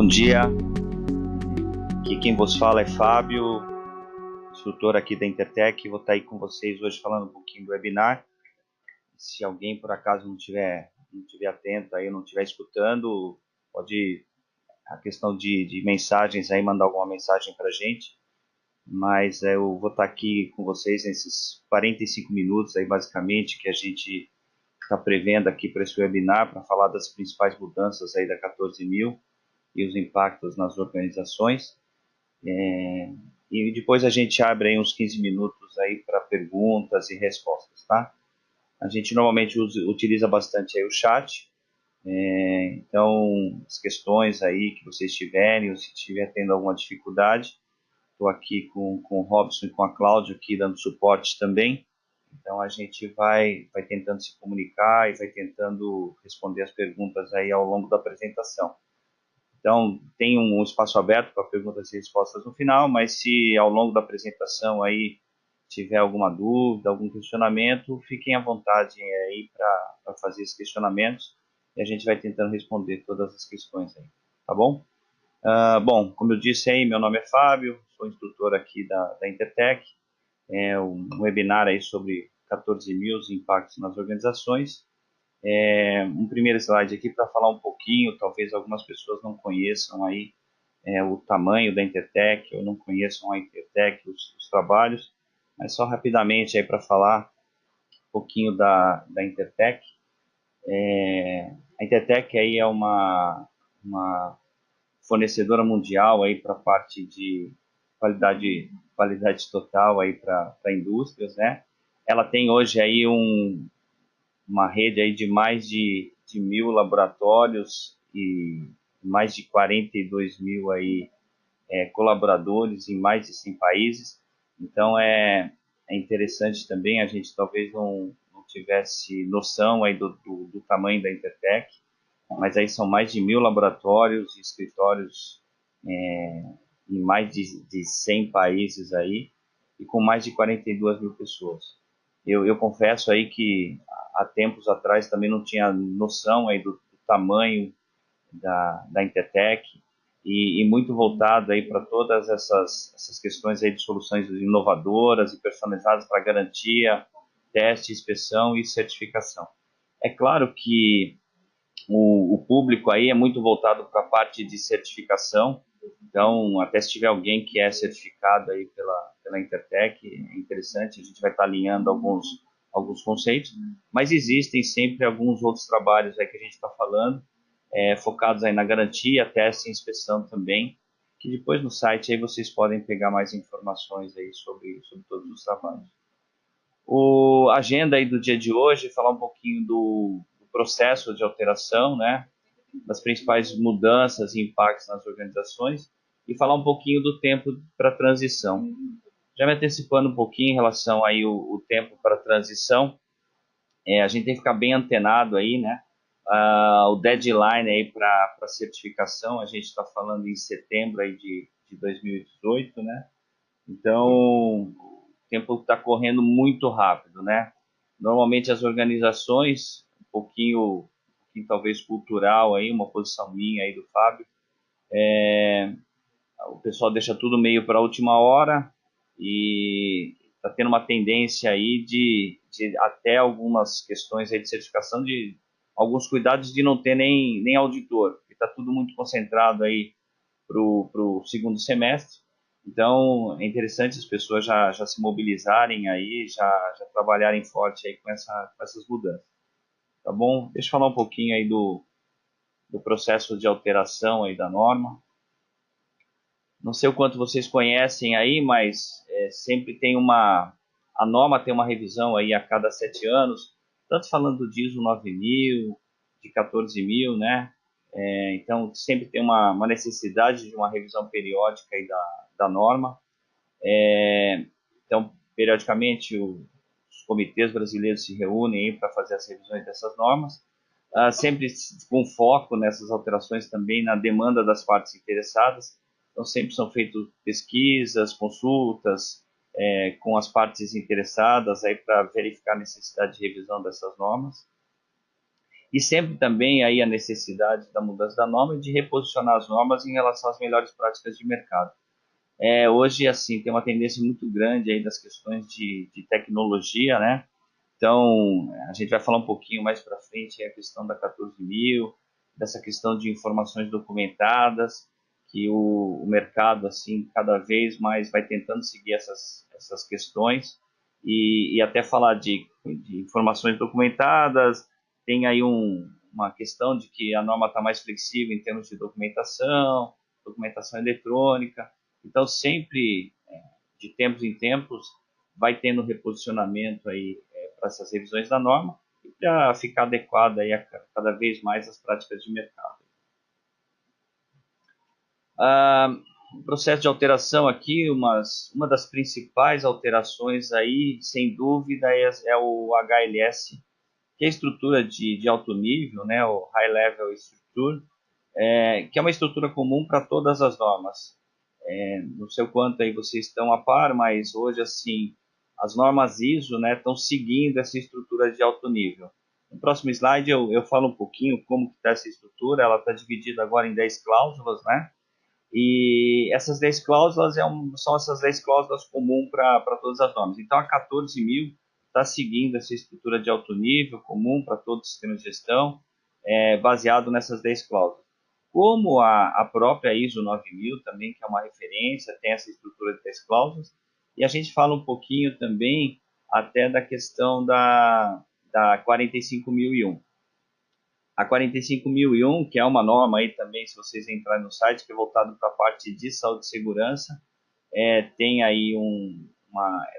Bom dia, aqui quem vos fala é Fábio, instrutor aqui da Intertech. Vou estar aí com vocês hoje falando um pouquinho do webinar. Se alguém por acaso não tiver atento aí, não estiver escutando, pode, a questão de mensagens aí, mandar alguma mensagem para a gente. Mas eu vou estar aqui com vocês nesses 45 minutos aí, basicamente, que a gente está prevendo aqui para esse webinar, para falar das principais mudanças aí da 14.000 e os impactos nas organizações. E depois a gente abre aí uns 15 minutos aí para perguntas e respostas, tá? A gente normalmente utiliza bastante aí o chat, então as questões aí que vocês tiverem, ou se estiver tendo alguma dificuldade, estou aqui com o Robson e com a Cláudia aqui dando suporte também. Então a gente vai tentando se comunicar e vai tentando responder as perguntas aí ao longo da apresentação. Então, tem um espaço aberto para perguntas e respostas no final, mas se ao longo da apresentação aí tiver alguma dúvida, algum questionamento, fiquem à vontade aí para fazer esses questionamentos e a gente vai tentando responder todas as questões aí, tá bom? Bom, como eu disse aí, meu nome é Fábio, sou instrutor aqui da Intertech, um webinar aí sobre 14.000 impactos nas organizações. Um primeiro slide aqui para falar um pouquinho, talvez algumas pessoas não conheçam aí o tamanho da Intertech, ou não conheçam a Intertech, os trabalhos, mas só rapidamente aí para falar um pouquinho da Intertech. A Intertech aí é uma fornecedora mundial aí para a parte de qualidade total aí para indústrias, né? Ela tem hoje aí uma rede aí de mais de 1.000 laboratórios e mais de 42.000 aí, colaboradores em mais de 100 países. Então é interessante também, a gente talvez não tivesse noção aí do tamanho da Intertech, mas aí são mais de 1.000 laboratórios e escritórios em mais de 100 países aí, e com mais de 42.000 pessoas. Eu confesso aí que há tempos atrás também não tinha noção aí do tamanho da Intertech, e muito voltado aí para todas essas questões aí de soluções inovadoras e personalizadas para garantia, teste, inspeção e certificação. É claro que o público aí é muito voltado para a parte de certificação, então até se tiver alguém que é certificado aí pela Intertech, é interessante, a gente vai estar alinhando alguns conceitos, mas existem sempre alguns outros trabalhos aí que a gente está falando, focados aí na garantia, teste e inspeção também, que depois no site aí vocês podem pegar mais informações aí sobre todos os trabalhos. A agenda aí do dia de hoje, falar um pouquinho do processo de alteração, né, das principais mudanças e impactos nas organizações, e falar um pouquinho do tempo para transição. Já me antecipando um pouquinho em relação aí o tempo para transição, a gente tem que ficar bem antenado aí, né, o deadline aí para certificação, a gente está falando em setembro aí de 2018, né, então o tempo está correndo muito rápido, né, normalmente as organizações, um pouquinho talvez cultural aí, uma posição minha aí do Fábio, o pessoal deixa tudo meio para a última hora e está tendo uma tendência aí de até algumas questões aí de certificação, de alguns cuidados de não ter nem auditor, está tudo muito concentrado aí para o segundo semestre. Então é interessante as pessoas já se mobilizarem aí, já trabalharem forte aí com essas mudanças. Tá bom? Deixa eu falar um pouquinho aí do processo de alteração aí da norma. Não sei o quanto vocês conhecem aí, mas sempre tem a norma tem uma revisão aí a cada 7 anos, tanto falando de ISO 9000, de 14.000, né? Então sempre tem uma necessidade de uma revisão periódica aí da norma. Então, periodicamente, os comitês brasileiros se reúnem para fazer as revisões dessas normas, sempre com foco nessas alterações também na demanda das partes interessadas. Então, sempre são feitas pesquisas, consultas com as partes interessadas aí para verificar a necessidade de revisão dessas normas. E sempre também aí a necessidade da mudança da norma e de reposicionar as normas em relação às melhores práticas de mercado. Hoje, assim, tem uma tendência muito grande aí das questões de tecnologia, né? Então, a gente vai falar um pouquinho mais para frente a questão da 14.000, dessa questão de informações documentadas, que o mercado, assim, cada vez mais vai tentando seguir essas questões e até falar de informações documentadas. Tem aí uma questão de que a norma está mais flexível em termos de documentação eletrônica. Então, sempre, de tempos em tempos, vai tendo reposicionamento aí para essas revisões da norma e para ficar adequada aí cada vez mais às práticas de mercado. O processo de alteração aqui, uma das principais alterações aí, sem dúvida, é o HLS, que é a estrutura de alto nível, né, o High Level Structure, que é uma estrutura comum para todas as normas. Não sei o quanto aí vocês estão a par, mas hoje, assim, as normas ISO, né, estão seguindo essa estrutura de alto nível. No próximo slide eu falo um pouquinho como está essa estrutura. Ela está dividida agora em 10 cláusulas, né? E essas 10 cláusulas são essas 10 cláusulas comuns para todas as normas. Então, a 14.000 está seguindo essa estrutura de alto nível comum para todos os sistemas de gestão, baseado nessas 10 cláusulas. Como a própria ISO 9000 também, que é uma referência, tem essa estrutura de 10 cláusulas. E a gente fala um pouquinho também até da questão da 45.001. A 45.001, que é uma norma aí também, se vocês entrarem no site, que é voltado para a parte de saúde e segurança, tem aí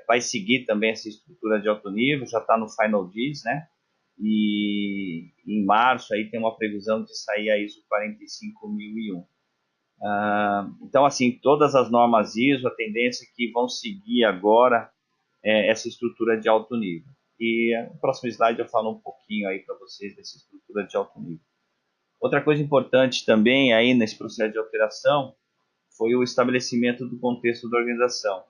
vai seguir também essa estrutura de alto nível, já está no Final Diz, né? E em março aí tem uma previsão de sair a ISO 45.001. Então, assim, todas as normas ISO, a tendência é que vão seguir agora essa estrutura de alto nível. E no próximo slide eu falo um pouquinho aí para vocês dessa estrutura de alto nível. Outra coisa importante também aí nesse processo de alteração foi o estabelecimento do contexto da organização.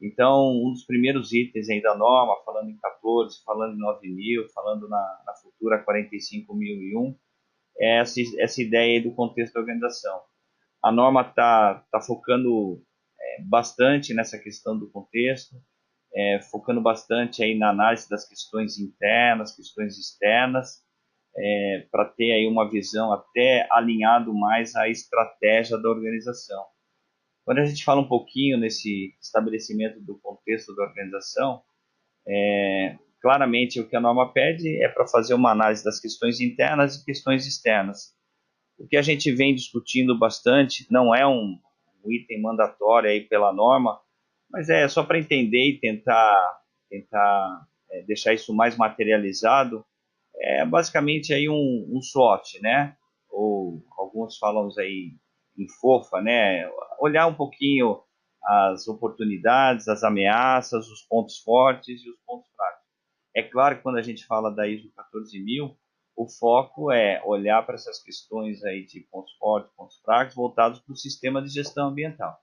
Então, um dos primeiros itens aí da norma, falando em 14, falando em 9.000, falando na futura 45.001, é essa ideia aí do contexto da organização. A norma tá focando bastante nessa questão do contexto, focando bastante aí na análise das questões internas, questões externas, para ter aí uma visão até alinhado mais à estratégia da organização. Quando a gente fala um pouquinho nesse estabelecimento do contexto da organização, claramente o que a norma pede é para fazer uma análise das questões internas e questões externas. O que a gente vem discutindo bastante não é um item mandatório aí pela norma, mas é só para entender e tentar deixar isso mais materializado. Basicamente aí um SWOT, né? Ou alguns falam aí em FOFA, né? Olhar um pouquinho as oportunidades, as ameaças, os pontos fortes e os pontos fracos. É claro que quando a gente fala da ISO 14.000, o foco é olhar para essas questões aí de pontos fortes, pontos fracos, voltados para o sistema de gestão ambiental.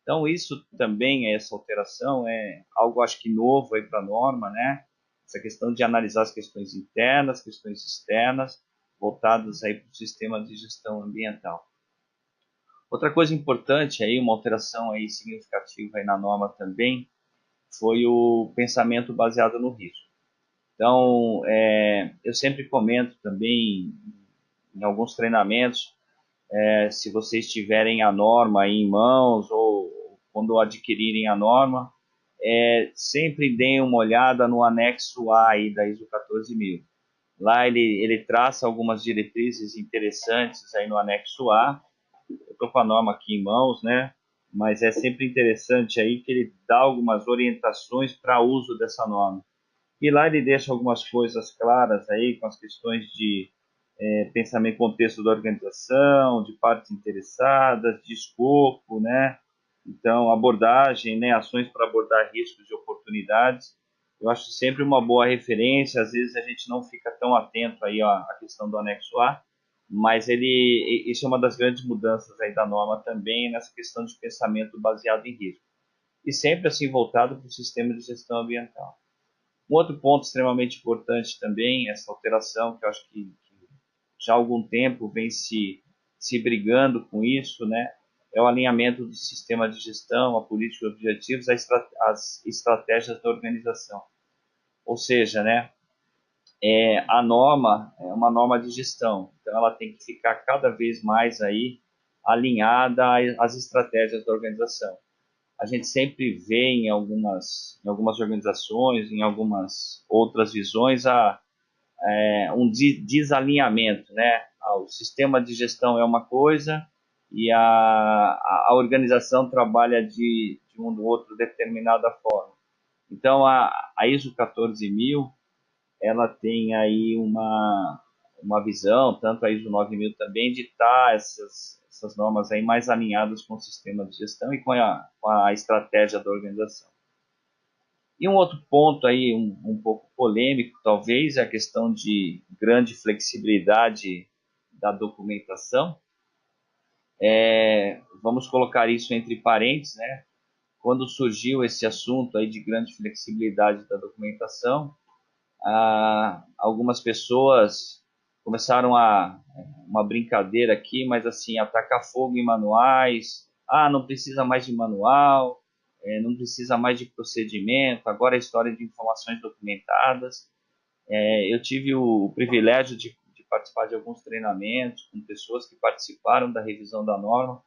Então, isso também, essa alteração, é algo, acho que, novo aí para a norma, né? Essa questão de analisar as questões internas, questões externas, voltadas aí para o sistema de gestão ambiental. Outra coisa importante aí, uma alteração aí significativa aí na norma também, foi o pensamento baseado no risco. Então, eu sempre comento também em alguns treinamentos, se vocês tiverem a norma aí em mãos ou quando adquirirem a norma, sempre deem uma olhada no anexo A aí da ISO 14.000. Lá ele traça algumas diretrizes interessantes aí no anexo A. Eu estou com a norma aqui em mãos, né? Mas é sempre interessante aí que ele dá algumas orientações para uso dessa norma. E lá ele deixa algumas coisas claras aí com as questões de pensamento contexto da organização, de partes interessadas, de escopo, né? Então, abordagem, né? Ações para abordar riscos e oportunidades. Eu acho sempre uma boa referência. Às vezes a gente não fica tão atento aí à questão do anexo A, mas isso é uma das grandes mudanças aí da norma também nessa questão de pensamento baseado em risco. E sempre assim voltado para o sistema de gestão ambiental. Um outro ponto extremamente importante também, essa alteração, que eu acho que já há algum tempo vem se brigando com isso, né? É o alinhamento do sistema de gestão, a política de objetivos, as estratégias da organização. Ou seja, né, a norma é uma norma de gestão, então ela tem que ficar cada vez mais aí alinhada às estratégias da organização. A gente sempre vê em algumas organizações, em algumas outras visões, um desalinhamento, né? O sistema de gestão é uma coisa e a organização trabalha de um do outro determinada forma. Então, a ISO 14000, ela tem aí uma visão, tanto a ISO 9000 também, de estar essas normas aí mais alinhadas com o sistema de gestão e com a estratégia da organização. E um outro ponto aí, um pouco polêmico, talvez, é a questão de grande flexibilidade da documentação. Vamos colocar isso entre parênteses, né? Quando surgiu esse assunto aí de grande flexibilidade da documentação, algumas pessoas começaram uma brincadeira aqui, mas assim, atacar fogo em manuais. Não precisa mais de manual, não precisa mais de procedimento, agora é história de informações documentadas. Eu tive o privilégio de participar de alguns treinamentos com pessoas que participaram da revisão da norma,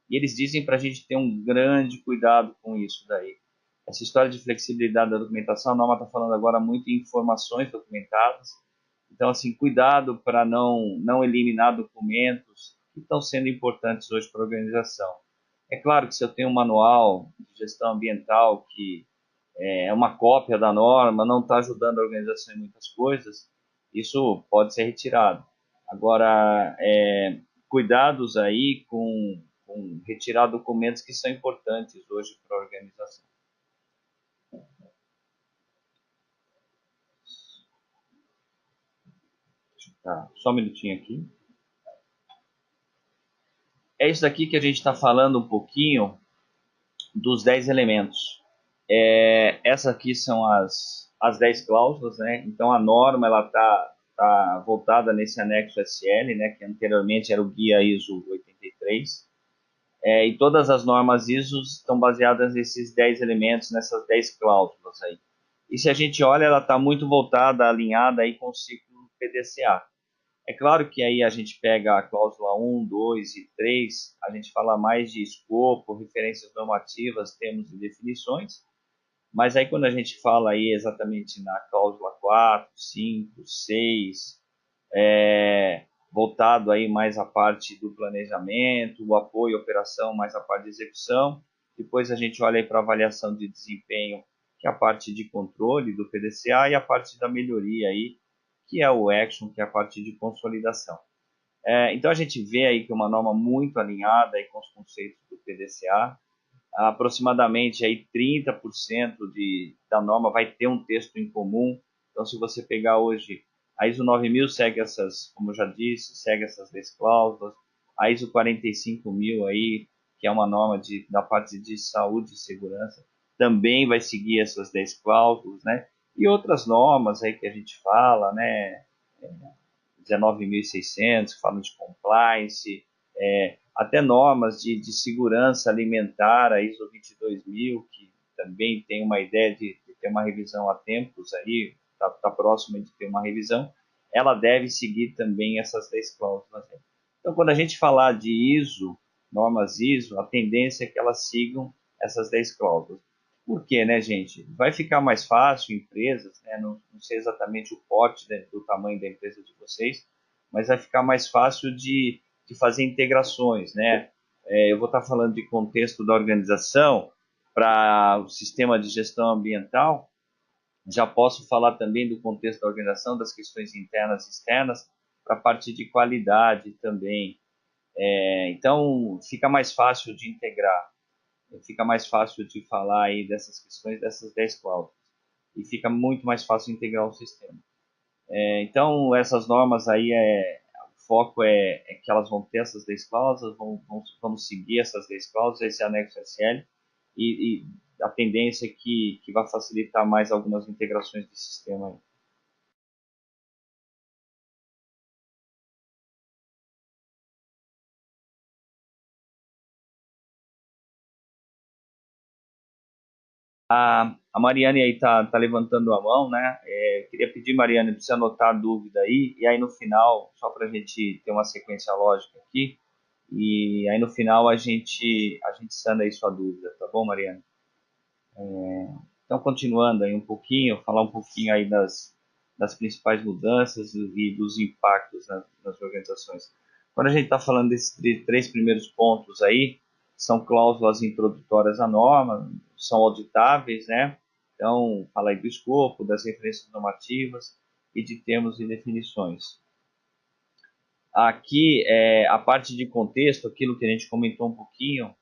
e eles dizem para a gente ter um grande cuidado com isso daí. Essa história de flexibilidade da documentação, a norma está falando agora muito em informações documentadas. Então, assim, cuidado para não eliminar documentos que estão sendo importantes hoje para a organização. É claro que se eu tenho um manual de gestão ambiental que é uma cópia da norma, não está ajudando a organização em muitas coisas, isso pode ser retirado. Agora, cuidados aí com retirar documentos que são importantes hoje para a organização. Tá, só um minutinho aqui. É isso aqui que a gente está falando um pouquinho dos 10 elementos. Essas aqui são as 10 cláusulas, né? Então a norma ela tá voltada nesse anexo SL, né? Que anteriormente era o guia ISO 83. E todas as normas ISO estão baseadas nesses 10 elementos, nessas 10 cláusulas aí. E se a gente olha, ela está muito voltada, alinhada aí com o ciclo PDCA. É claro que aí a gente pega a cláusula 1, 2 e 3, a gente fala mais de escopo, referências normativas, termos e definições, mas aí quando a gente fala aí exatamente na cláusula 4, 5, 6, voltado aí mais à parte do planejamento, o apoio à operação, mais a parte de execução, depois a gente olha aí para a avaliação de desempenho, que é a parte de controle do PDCA, e a parte da melhoria aí, que é o Action, que é a parte de consolidação. Então a gente vê aí que é uma norma muito alinhada aí com os conceitos do PDCA. Aproximadamente aí 30% da norma vai ter um texto em comum. Então se você pegar hoje a ISO 9000 segue essas, como eu já disse, segue essas 10 cláusulas. A ISO 45000 aí, que é uma norma da parte de saúde e segurança, também vai seguir essas 10 cláusulas, né? E outras normas aí que a gente fala, né? 19.600, que falam de compliance, até normas de segurança alimentar, a ISO 22000, que também tem uma ideia de ter uma revisão há tempos aí, está próximo de ter uma revisão, ela deve seguir também essas 10 cláusulas. Então, quando a gente falar de ISO, normas ISO, a tendência é que elas sigam essas 10 cláusulas. Por quê, né, gente? Vai ficar mais fácil, empresas, né? Não sei exatamente o porte do tamanho da empresa de vocês, mas vai ficar mais fácil de fazer integrações, né? Eu vou estar falando de contexto da organização para o sistema de gestão ambiental, já posso falar também do contexto da organização, das questões internas e externas, para a parte de qualidade também. Então, fica mais fácil de integrar, fica mais fácil de falar aí dessas questões, dessas 10 cláusulas, e fica muito mais fácil integrar o sistema. Então, essas normas aí, o foco é que elas vão ter essas 10 cláusulas, vamos seguir essas 10 cláusulas, esse anexo SL, e a tendência é que vai facilitar mais algumas integrações de sistema aí. A Mariane aí tá levantando a mão, né? Queria pedir, Mariane, para você anotar a dúvida aí, e aí no final, só para a gente ter uma sequência lógica aqui, e aí no final a gente sana aí sua dúvida, tá bom, Mariane? Então, continuando aí um pouquinho, falar um pouquinho aí das principais mudanças e dos impactos nas organizações. Quando a gente está falando desses três primeiros pontos aí, são cláusulas introdutórias à norma, são auditáveis, né? Então, fala aí do escopo, das referências normativas e de termos e definições. Aqui, a parte de contexto, aquilo que a gente comentou um pouquinho,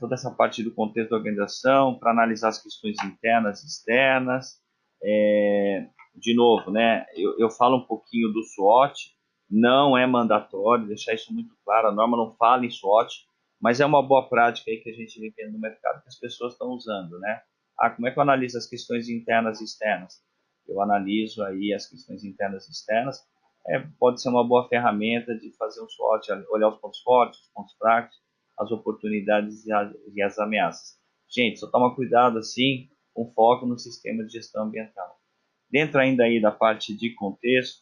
toda essa parte do contexto da organização, para analisar as questões internas e externas. De novo, né, eu falo um pouquinho do SWOT, não é mandatório, deixar isso muito claro, a norma não fala em SWOT, mas é uma boa prática aí que a gente vê no mercado que as pessoas estão usando, né? Como é que eu analiso as questões internas e externas? Eu analiso aí as questões internas e externas, pode ser uma boa ferramenta de fazer um SWOT, olhar os pontos fortes, os pontos fracos, as oportunidades e as ameaças. Gente, só toma cuidado assim, com foco no sistema de gestão ambiental. Dentro ainda aí da parte de contexto,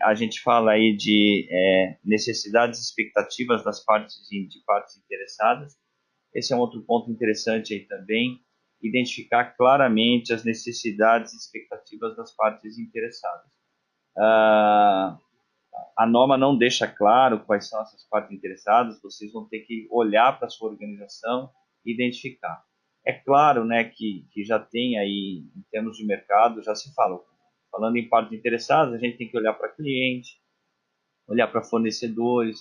a gente fala aí de necessidades e expectativas das partes interessadas. Esse é um outro ponto interessante aí também, identificar claramente as necessidades e expectativas das partes interessadas. Ah, a norma não deixa claro quais são essas partes interessadas, vocês vão ter que olhar para a sua organização e identificar. É claro, né, que já tem aí, em termos de mercado, já se fala, falando em partes interessadas, a gente tem que olhar para cliente, olhar para fornecedores,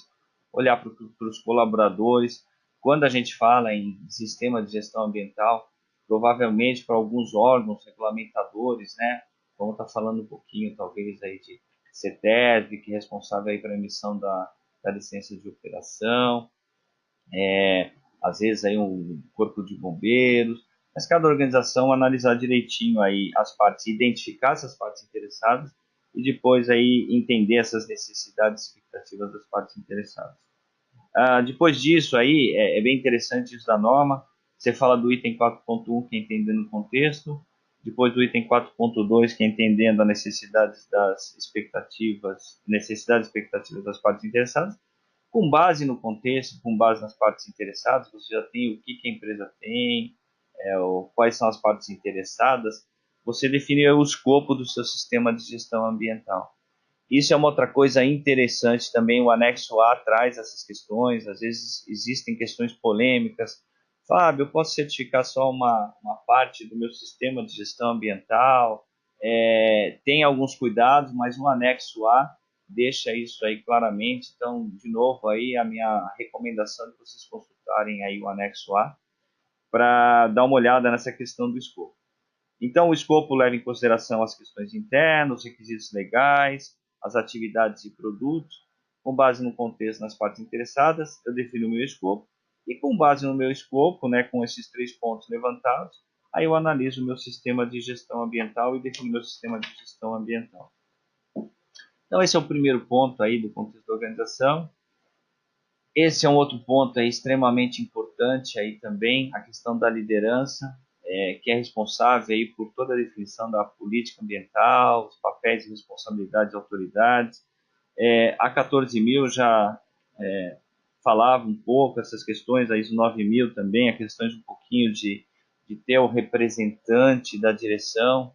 olhar para os colaboradores. Quando a gente fala em sistema de gestão ambiental, provavelmente para alguns órgãos regulamentadores, né, vamos estar falando um pouquinho, talvez, aí de CETESB, que é responsável aí para a emissão da licença de operação, às vezes aí um corpo de bombeiros, mas cada organização analisar direitinho aí as partes, identificar essas partes interessadas e depois aí entender essas necessidades e expectativas das partes interessadas. Depois disso aí, é bem interessante isso da norma, você fala do item 4.1, que é entendendo o contexto, depois do item 4.2, que é entendendo as necessidades e expectativas das partes interessadas, com base no contexto, com base nas partes interessadas, você já tem o que a empresa tem, quais são as partes interessadas, você define o escopo do seu sistema de gestão ambiental. Isso é uma outra coisa interessante também, o anexo A traz essas questões, às vezes existem questões polêmicas. Fábio, eu posso certificar só uma parte do meu sistema de gestão ambiental? Tem alguns cuidados, mas o anexo A deixa isso aí claramente. Então, de novo, aí a minha recomendação é que vocês consultarem aí o anexo A para dar uma olhada nessa questão do escopo. Então, o escopo leva em consideração as questões internas, os requisitos legais, as atividades e produtos. Com base no contexto nas partes interessadas, eu defino o meu escopo. E com base no meu escopo, né, com esses três pontos levantados, aí eu analiso o meu sistema de gestão ambiental e defino meu sistema de gestão ambiental. Então, esse é o primeiro ponto aí do contexto da organização. Esse é um outro ponto aí extremamente importante aí também, a questão da liderança, que é responsável aí por toda a definição da política ambiental, os papéis e responsabilidades de autoridades. A 14.000 já falava um pouco essas questões, a ISO 9.000 também, a questões um pouquinho de ter o representante da direção.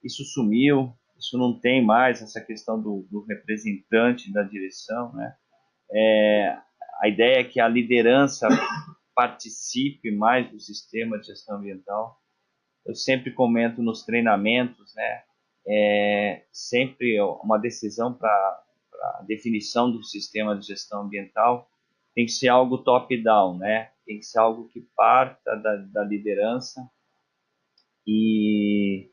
Isso sumiu, isso não tem mais essa questão do representante da direção, né? A ideia é que a liderança participe mais do sistema de gestão ambiental. Eu sempre comento nos treinamentos, né? Sempre uma decisão para a definição do sistema de gestão ambiental tem que ser algo top-down, né? Tem que ser algo que parta da liderança e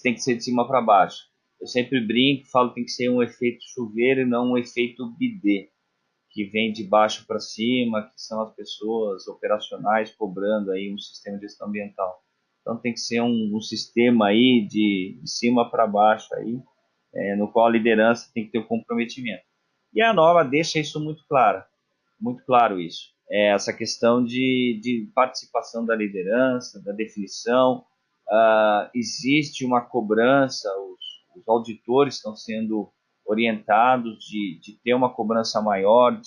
tem que ser de cima para baixo. Eu sempre brinco, falo que tem que ser um efeito chuveiro e não um efeito bidê, que vem de baixo para cima, que são as pessoas operacionais cobrando aí um sistema de gestão ambiental. Então tem que ser um sistema aí de cima para baixo aí, no qual a liderança tem que ter o comprometimento. E a norma deixa isso muito claro isso. essa questão de participação da liderança, da definição. Existe uma cobrança, os auditores estão sendo orientados de ter uma cobrança maior,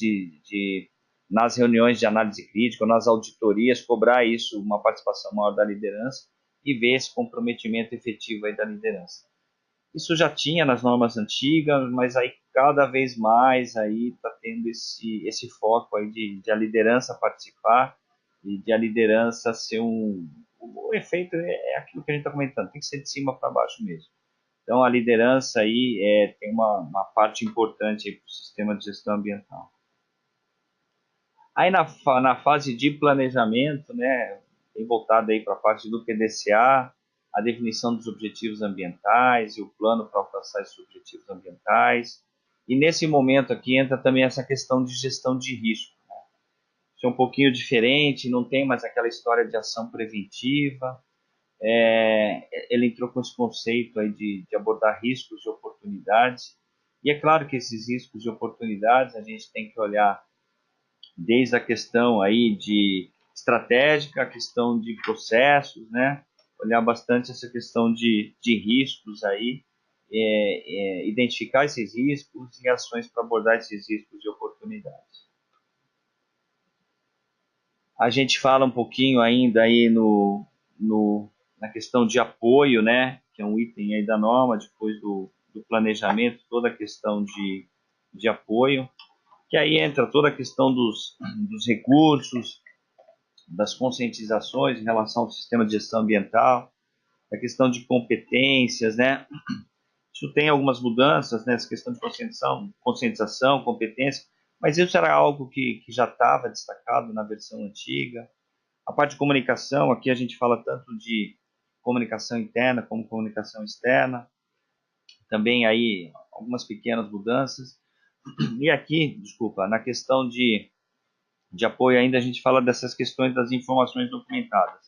nas reuniões de análise crítica, nas auditorias, cobrar isso, uma participação maior da liderança e ver esse comprometimento efetivo aí da liderança. Isso já tinha nas normas antigas, mas aí cada vez mais aí está tendo esse foco aí de a liderança participar e de a liderança ser o efeito é aquilo que a gente está comentando, tem que ser de cima para baixo mesmo. Então a liderança aí tem uma parte importante para o sistema de gestão ambiental. Aí na fase de planejamento, né, tem voltado aí para a parte do PDCA, a definição dos objetivos ambientais e o plano para alcançar esses objetivos ambientais. E nesse momento aqui entra também essa questão de gestão de risco. Né? Isso é um pouquinho diferente, não tem mais aquela história de ação preventiva. Ele entrou com esse conceito aí de abordar riscos e oportunidades. E é claro que esses riscos e oportunidades a gente tem que olhar desde a questão aí de estratégica, a questão de processos, né? Olhar bastante essa questão de riscos aí, identificar esses riscos e ações para abordar esses riscos e oportunidades. A gente fala um pouquinho ainda aí na questão de apoio, né? Que é um item aí da norma, depois do planejamento, toda a questão de apoio, que aí entra toda a questão dos recursos, das conscientizações em relação ao sistema de gestão ambiental, a questão de competências, né? Isso tem algumas mudanças, né? Essa questão de conscientização, competência, mas isso era algo que já estava destacado na versão antiga. A parte de comunicação, aqui a gente fala tanto de comunicação interna como comunicação externa, também aí algumas pequenas mudanças. E aqui, desculpa, na questão de apoio ainda a gente fala dessas questões das informações documentadas.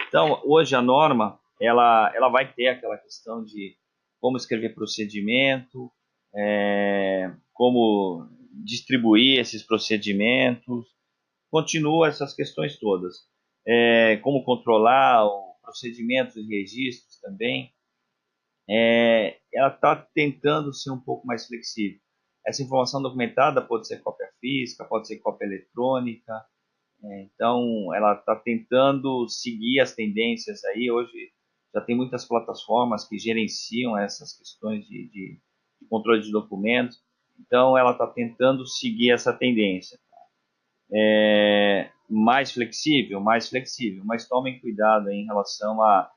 Então, hoje a norma, ela vai ter aquela questão de como escrever procedimento, como distribuir esses procedimentos, continua essas questões todas. Como controlar o procedimentos e registros também. Ela está tentando ser um pouco mais flexível. Essa informação documentada pode ser cópia física, pode ser cópia eletrônica, então, ela está tentando seguir as tendências aí. Hoje já tem muitas plataformas que gerenciam essas questões de controle de documentos. Então, ela está tentando seguir essa tendência. Mais flexível, mas tomem cuidado aí em relação a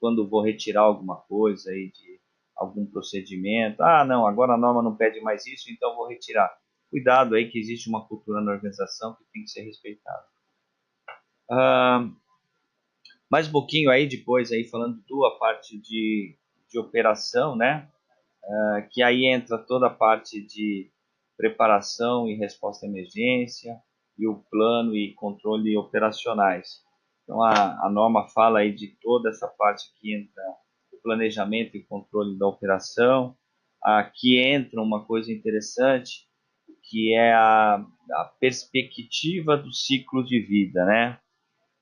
quando vou retirar alguma coisa aí de algum procedimento. Ah, não, agora a norma não pede mais isso, então vou retirar. Cuidado aí que existe uma cultura na organização que tem que ser respeitada. Mais um pouquinho aí depois aí falando a parte de operação, né? Que aí entra toda a parte de preparação e resposta à emergência e o plano e controle operacionais. Então a norma fala aí de toda essa parte que entra o planejamento e controle da operação. Aqui entra uma coisa interessante que é a perspectiva do ciclo de vida, né?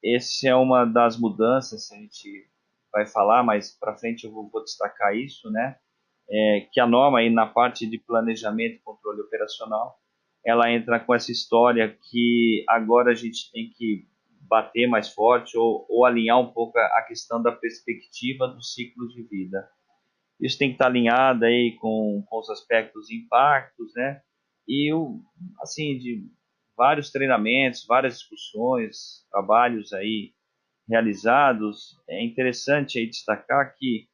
Essa é uma das mudanças que a gente vai falar, mas para frente eu vou destacar isso, né? Que a norma aí na parte de planejamento e controle operacional, ela entra com essa história que agora a gente tem que bater mais forte ou alinhar um pouco a questão da perspectiva do ciclo de vida. Isso tem que estar alinhado aí com os aspectos de impactos, né? E, assim, de vários treinamentos, várias discussões, trabalhos aí realizados, é interessante aí destacar que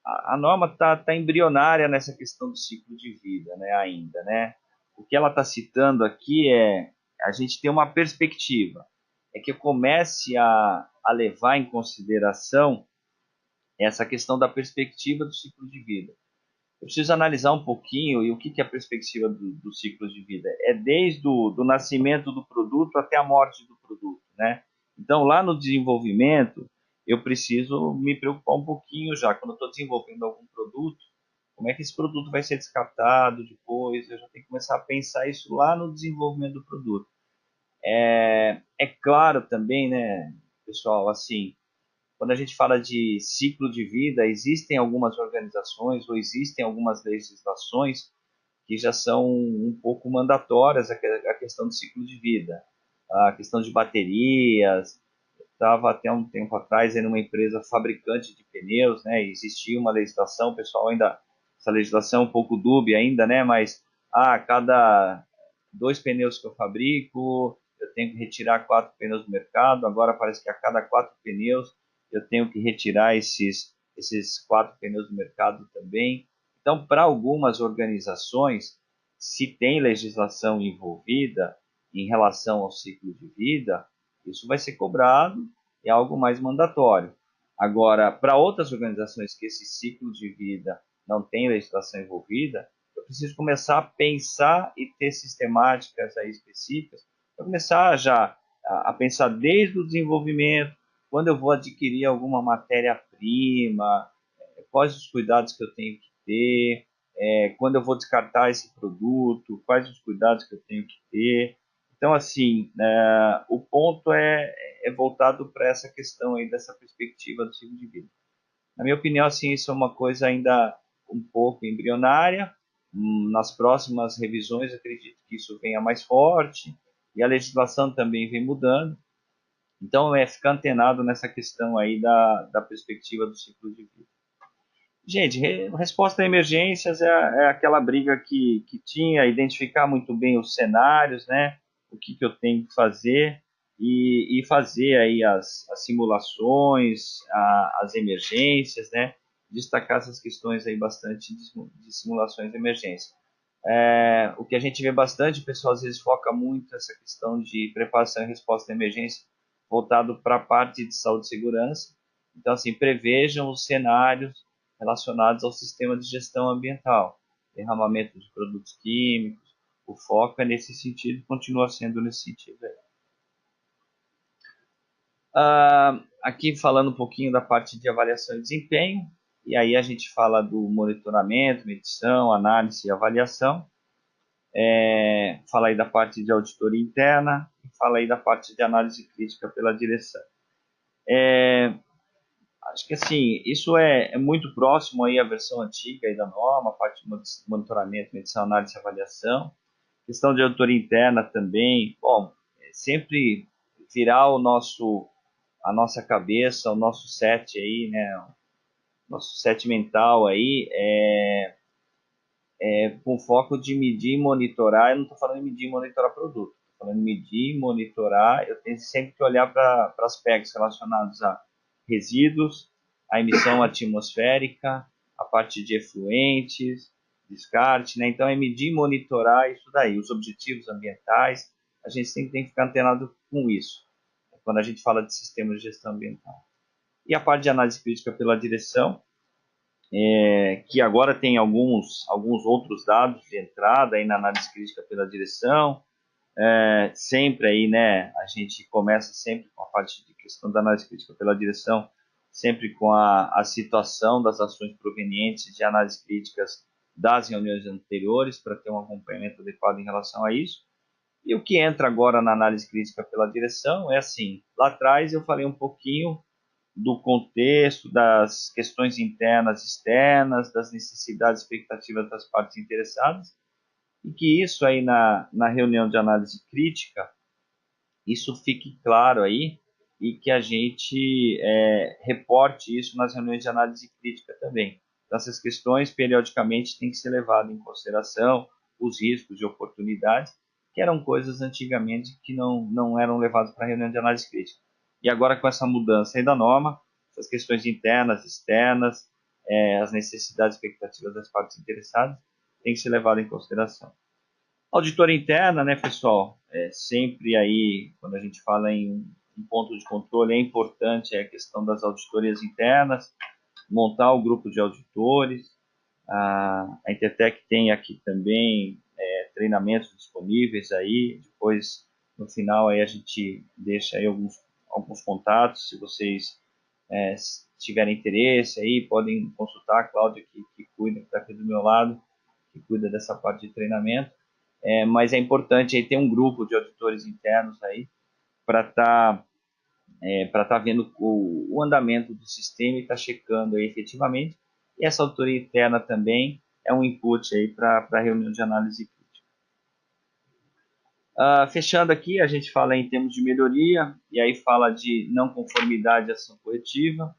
a norma tá embrionária nessa questão do ciclo de vida, né, ainda, né? O que ela está citando aqui a gente ter uma perspectiva, que eu comece a levar em consideração essa questão da perspectiva do ciclo de vida. Eu preciso analisar um pouquinho e o que é a perspectiva do ciclo de vida. É desde do nascimento do produto até a morte do produto, né? Então, lá no desenvolvimento, eu preciso me preocupar um pouquinho já. Quando eu estou desenvolvendo algum produto, como é que esse produto vai ser descartado depois? Eu já tenho que começar a pensar isso lá no desenvolvimento do produto. É claro também, né, pessoal, assim, quando a gente fala de ciclo de vida, existem algumas organizações ou existem algumas legislações que já são um pouco mandatórias a questão do ciclo de vida. A questão de baterias, estava até um tempo atrás em uma empresa fabricante de pneus, né? E existia uma legislação, o pessoal ainda, essa legislação é um pouco dúbia ainda, né? Mas a cada 2 pneus que eu fabrico, eu tenho que retirar 4 pneus do mercado. Agora parece que a cada 4 pneus eu tenho que retirar esses 4 pneus do mercado também. Então, para algumas organizações, se tem legislação envolvida em relação ao ciclo de vida, isso vai ser cobrado, é algo mais mandatório. Agora, para outras organizações que esse ciclo de vida não tem legislação envolvida, eu preciso começar a pensar e ter sistemáticas aí específicas, para começar já a pensar desde o desenvolvimento, quando eu vou adquirir alguma matéria-prima, quais os cuidados que eu tenho que ter, quando eu vou descartar esse produto, quais os cuidados que eu tenho que ter. Então, assim, o ponto é voltado para essa questão aí, dessa perspectiva do ciclo de vida. Na minha opinião, assim, isso é uma coisa ainda um pouco embrionária. Nas próximas revisões, acredito que isso venha mais forte e a legislação também vem mudando. Então, ficar antenado nessa questão aí da perspectiva do ciclo de vida. Gente, resposta a emergências é aquela briga que tinha, identificar muito bem os cenários, né? O que eu tenho que fazer e fazer aí as simulações, as emergências, né? Destacar essas questões aí bastante de simulações de emergência. O que a gente vê bastante, o pessoal às vezes foca muito nessa questão de preparação e resposta à emergência voltado para a parte de saúde e segurança. Então, assim, prevejam os cenários relacionados ao sistema de gestão ambiental, derramamento de produtos químicos, o foco é nesse sentido, continua sendo nesse sentido. Aqui falando um pouquinho da parte de avaliação e desempenho, e aí a gente fala do monitoramento, medição, análise e avaliação, fala aí da parte de auditoria interna, e fala aí da parte de análise crítica pela direção. Acho que assim, isso é muito próximo aí à versão antiga aí da norma, a parte de monitoramento, medição, análise e avaliação. Questão de auditoria interna também. Bom, sempre virar a nossa cabeça, o nosso set aí, né? O nosso set mental aí com foco de medir e monitorar. Eu não estou falando de medir e monitorar produto, estou falando de medir e monitorar. Eu tenho sempre que olhar para aspectos relacionados a resíduos, a emissão atmosférica, a parte de efluentes, descarte, né? Então é medir e monitorar isso daí, os objetivos ambientais. A gente sempre tem que ficar antenado com isso, quando a gente fala de sistemas de gestão ambiental. E a parte de análise crítica pela direção, que agora tem alguns outros dados de entrada aí na análise crítica pela direção. Sempre aí, né, a gente começa sempre com a parte de questão da análise crítica pela direção, sempre com a situação das ações provenientes de análises críticas das reuniões anteriores, para ter um acompanhamento adequado em relação a isso. E o que entra agora na análise crítica pela direção é assim, lá atrás eu falei um pouquinho do contexto, das questões internas e externas, das necessidades e expectativas das partes interessadas, e que isso aí na reunião de análise crítica, isso fique claro aí, e que a gente reporte isso nas reuniões de análise crítica também. Então, essas questões, periodicamente, têm que ser levadas em consideração, os riscos e oportunidades, que eram coisas antigamente que não eram levadas para a reunião de análise crítica. E agora, com essa mudança aí da norma, essas questões internas, externas, as necessidades e expectativas das partes interessadas, têm que ser levadas em consideração. Auditoria interna, né, pessoal? Sempre aí, quando a gente fala em um ponto de controle, é importante a questão das auditorias internas, montar o grupo de auditores. A Intertech tem aqui também treinamentos disponíveis aí. Depois, no final, aí a gente deixa aí alguns contatos. Se vocês tiverem interesse aí, podem consultar a Cláudia, que cuida, que está aqui do meu lado, que cuida dessa parte de treinamento. mas é importante aí ter um grupo de auditores internos aí para estar vendo o andamento do sistema e estar checando aí efetivamente. E essa auditoria interna também é um input aí para a reunião de análise crítica. Fechando aqui, a gente fala em termos de melhoria, e aí fala de não conformidade à ação corretiva.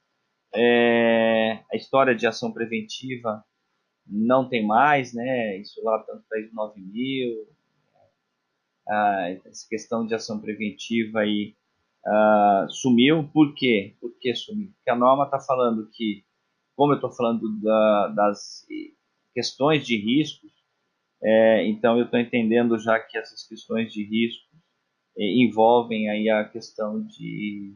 A história de ação preventiva não tem mais, né? Isso lá tanto para ISO 9000, essa questão de ação preventiva aí sumiu. Por quê? Por que sumiu? Porque a norma está falando que, como eu estou falando das questões de riscos, então eu estou entendendo já que essas questões de risco envolvem aí a questão de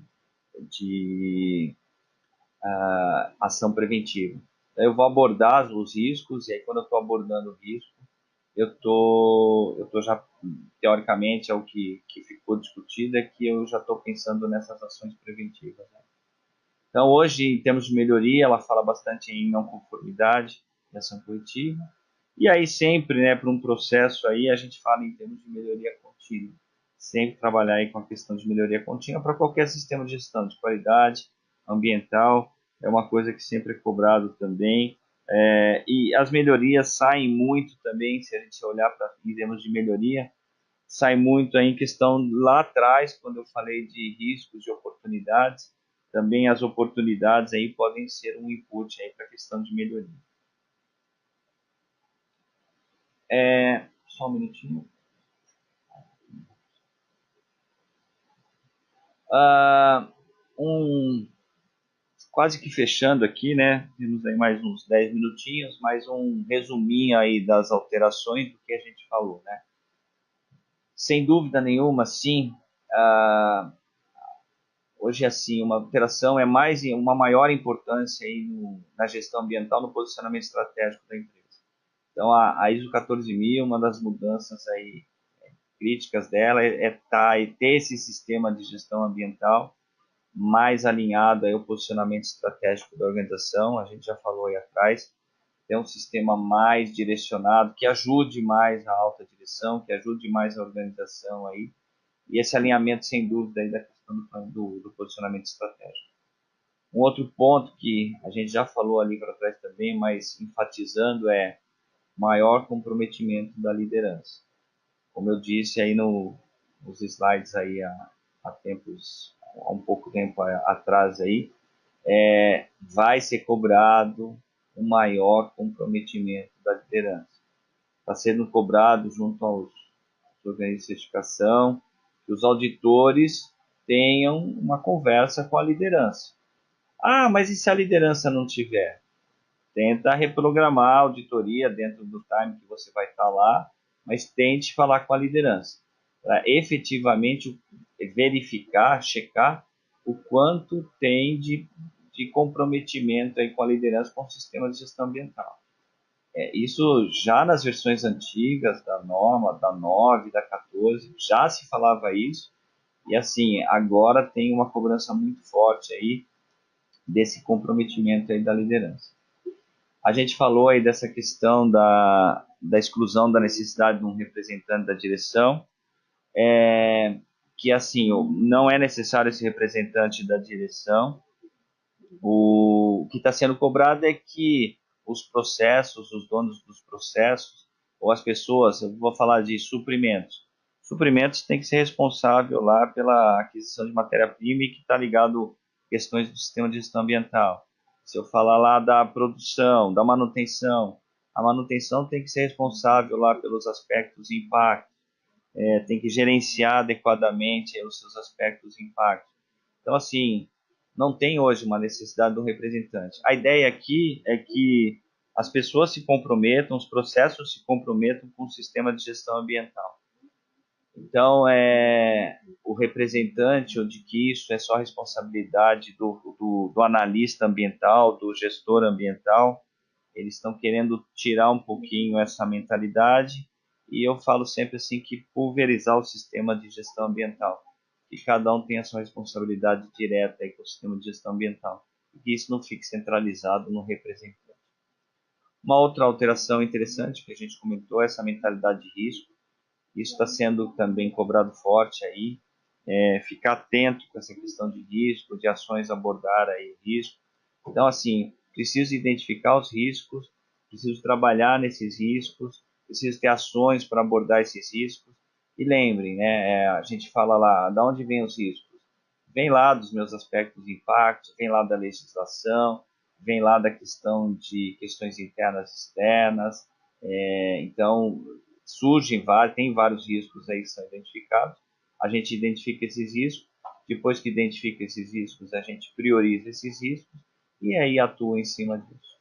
ação preventiva. Eu vou abordar os riscos, e aí quando eu estou abordando o risco, eu tô já, teoricamente, é o que ficou discutido, é que eu já estou pensando nessas ações preventivas. Né? Então, hoje, em termos de melhoria, ela fala bastante em não conformidade e ação corretiva. E aí, sempre, né, para um processo aí, a gente fala em termos de melhoria contínua. Sempre trabalhar aí com a questão de melhoria contínua para qualquer sistema de gestão de qualidade ambiental. É uma coisa que sempre é cobrado também. E as melhorias saem muito também, se a gente olhar para em termos de melhoria, sai muito aí em questão lá atrás, quando eu falei de riscos e oportunidades, também as oportunidades aí podem ser um input aí para a questão de melhoria. Só um minutinho. Quase que fechando aqui, né? Temos aí mais uns 10 minutinhos, mais um resuminho aí das alterações do que a gente falou, né? Sem dúvida nenhuma, sim. Hoje, assim, uma alteração é mais uma maior importância aí na gestão ambiental, no posicionamento estratégico da empresa. Então, a ISO 14000, uma das mudanças aí críticas dela é ter esse sistema de gestão ambiental mais alinhado aí ao posicionamento estratégico da organização. A gente já falou aí atrás, ter um sistema mais direcionado, que ajude mais a alta direção, que ajude mais a organização aí, e esse alinhamento, sem dúvida, aí da questão do posicionamento estratégico. Um outro ponto que a gente já falou ali para trás também, mas enfatizando, é maior comprometimento da liderança. Como eu disse aí nos slides aí há um pouco tempo atrás aí, vai ser cobrado um maior comprometimento da liderança. Está sendo cobrado junto aos organismos de certificação, que os auditores tenham uma conversa com a liderança. Mas e se a liderança não tiver? Tenta reprogramar a auditoria dentro do time que você vai estar lá, mas tente falar com a liderança, para efetivamente verificar, checar o quanto tem de comprometimento aí com a liderança com o sistema de gestão ambiental. Isso já nas versões antigas da norma, da 9, da 14, já se falava isso, e assim, agora tem uma cobrança muito forte aí desse comprometimento aí da liderança. A gente falou aí dessa questão da exclusão da necessidade de um representante da direção, que assim, não é necessário esse representante da direção. O que está sendo cobrado é que os processos, os donos dos processos, ou as pessoas, eu vou falar de suprimentos. Suprimentos tem que ser responsável lá pela aquisição de matéria-prima e que está ligado a questões do sistema de gestão ambiental. Se eu falar lá da produção, da manutenção, a manutenção tem que ser responsável lá pelos aspectos de impacto, tem que gerenciar adequadamente os seus aspectos de impacto. Então, assim, não tem hoje uma necessidade do representante. A ideia aqui é que as pessoas se comprometam, os processos se comprometam com o sistema de gestão ambiental. Então, o representante, ou de que isso é só responsabilidade do analista ambiental, do gestor ambiental, eles estão querendo tirar um pouquinho essa mentalidade, e eu falo sempre assim que pulverizar o sistema de gestão ambiental, que cada um tem a sua responsabilidade direta aí com o sistema de gestão ambiental, e que isso não fique centralizado no representante. Uma outra alteração interessante que a gente comentou é essa mentalidade de risco. Isso está sendo também cobrado forte aí. Ficar atento com essa questão de risco, de ações abordar aí risco. Então, assim, preciso identificar os riscos, preciso trabalhar nesses riscos, preciso ter ações para abordar esses riscos. E lembrem, né, a gente fala lá, de onde vêm os riscos? Vem lá dos meus aspectos de impacto, vem lá da legislação, vem lá da questão de questões internas e externas. Então, tem vários riscos aí que são identificados. A gente identifica esses riscos, depois que identifica esses riscos, a gente prioriza esses riscos e aí atua em cima disso.